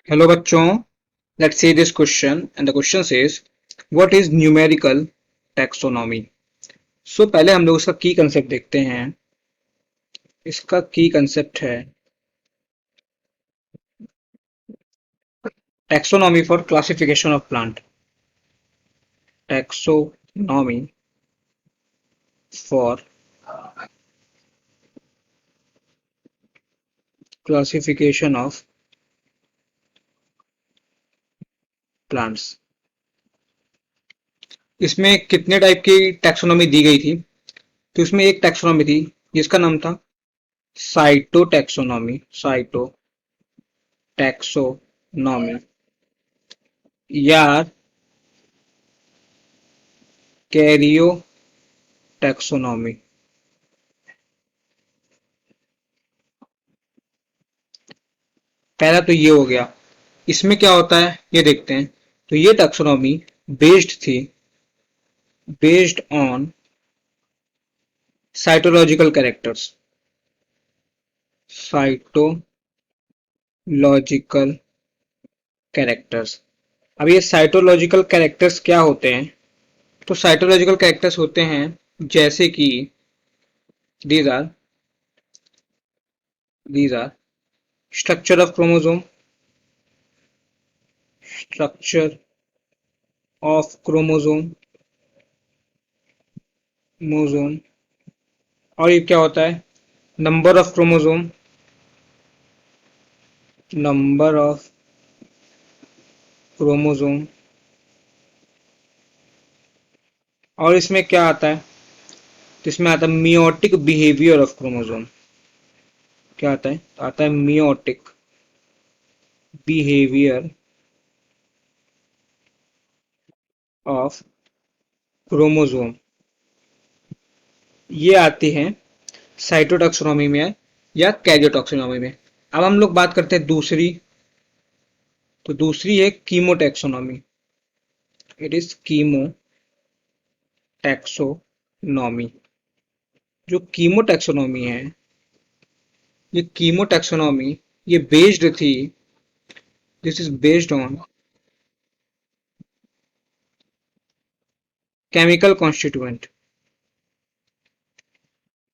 Hello बच्चों, let's see this question and the question says what is numerical taxonomy? So पहले हम लोग इसका की कंसेप्ट देखते हैं। इसका की कंसेप्ट है taxonomy for classification of plant. Taxonomy for classification of plants. इसमें कितने टाइप की टैक्सोनॉमी दी गई थी? तो इसमें एक टैक्सोनॉमी थी जिसका नाम था साइटो टैक्सोनॉमी। साइटो टैक्सोनॉमी या कैरियो टैक्सोनॉमी। पहला तो ये हो गया। इसमें क्या होता है ये देखते हैं। तो ये टैक्सोनॉमी बेस्ड थी based on cytological characters. Cytological characters. अब ये साइटोलॉजिकल कैरेक्टर्स क्या होते हैं? तो साइटोलॉजिकल कैरेक्टर्स होते हैं जैसे कि these are these are structure of chromosome, structure of chromosome मोसोम। और ये क्या होता है? Number of chromosome, number of chromosome. और इसमें क्या आता है? तो इसमें आता है मियोटिक बिहेवियर ऑफ क्रोमोसोम। क्या आता है? तो आता है मियोटिक बिहेवियर ऑफ क्रोमोसोम। ये आती है साइटोटैक्सोनॉमी में या कैरियोटैक्सोनॉमी में। अब हम लोग बात करते हैं दूसरी। तो दूसरी है कीमोटैक्सोनॉमी। It is कीमोटैक्सोनॉमी। जो कीमोटैक्सोनॉमी है, ये कीमोटैक्सोनॉमी ये बेस्ड थी। This is based on chemical constituent.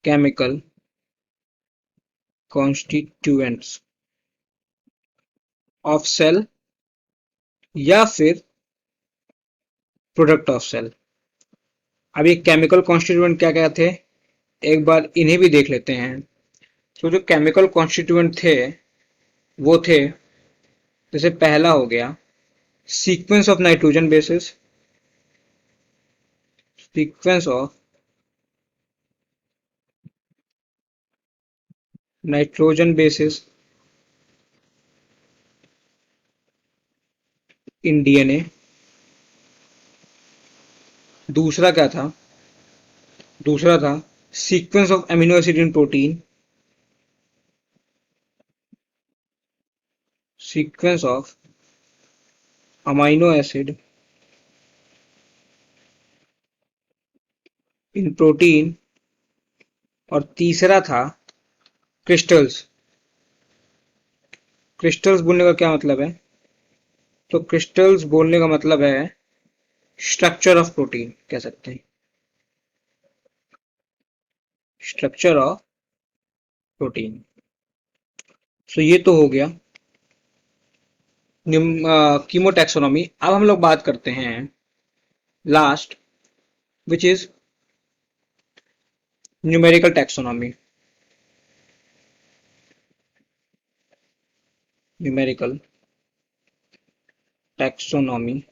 Chemical constituents of cell या फिर प्रोडक्ट ऑफ सेल। अब ये केमिकल कॉन्स्टिट्यूएंट क्या क्या थे, एक बार इन्हें भी देख लेते हैं। तो जो केमिकल कॉन्स्टिट्यूएंट थे वो थे, जैसे पहला हो गया sequence of nitrogen bases. Sequence of nitrogen bases in DNA. दूसरा क्या था? दूसरा था sequence of amino acid in protein. Sequence of amino acid in protein. और तीसरा था क्रिस्टल्स। क्रिस्टल्स बोलने का क्या मतलब है? तो क्रिस्टल्स बोलने का मतलब है स्ट्रक्चर ऑफ प्रोटीन कह सकते हैं। Structure of protein. सो ये तो हो गया कीमोटैक्सोनॉमी। अब हम लोग बात करते हैं last, which is numerical taxonomy. Numerical taxonomy.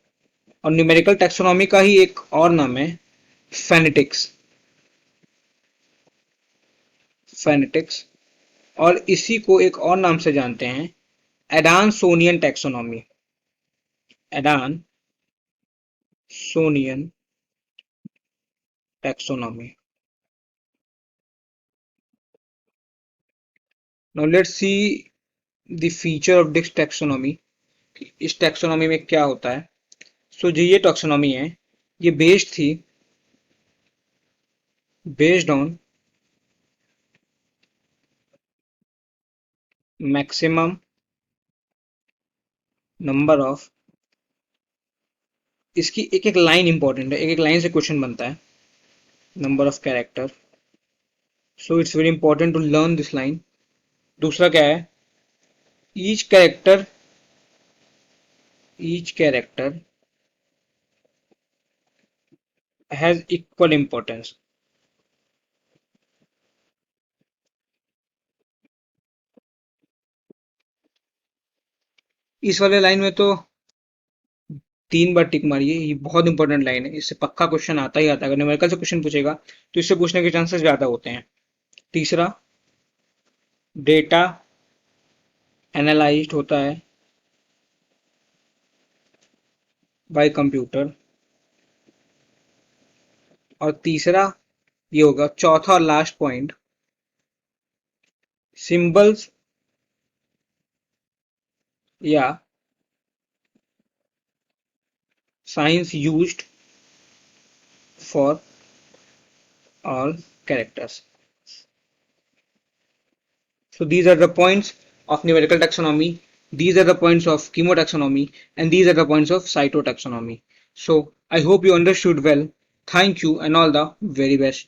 और न्यूमेरिकल टैक्सोनॉमी का ही एक और नाम है फेनेटिक्स। फेनेटिक्स। और इसी को एक और नाम से जानते हैं Adansonian taxonomy. Adansonian taxonomy. Now let's see the feature of this taxonomy. इस टैक्सोनॉमी में क्या होता है? सो जो ये टैक्सोनॉमी है ये based on maximum number of, इसकी एक एक लाइन इंपॉर्टेंट है, एक एक लाइन से क्वेश्चन बनता है. Number of character, so it's very important to learn this line. दूसरा क्या है, each character, each character has equal importance. इस वाले लाइन में तो 3 बार टिक मारिए, ये बहुत इंपॉर्टेंट लाइन है, इससे पक्का क्वेश्चन आता ही आता है. अगर न्यूमेरिकल से क्वेश्चन पूछेगा तो इससे पूछने के चांसेस ज्यादा होते हैं. तीसरा, डेटा एनालाइज्ड होता है बाय कंप्यूटर. और तीसरा ये होगा, चौथा और लास्ट पॉइंट, सिंबल्स या science used for all characters. So these are the points of numerical taxonomy, these are the points of chemotaxonomy, and these are the points of cytotaxonomy. So I hope you understood well. Thank you and all the very best.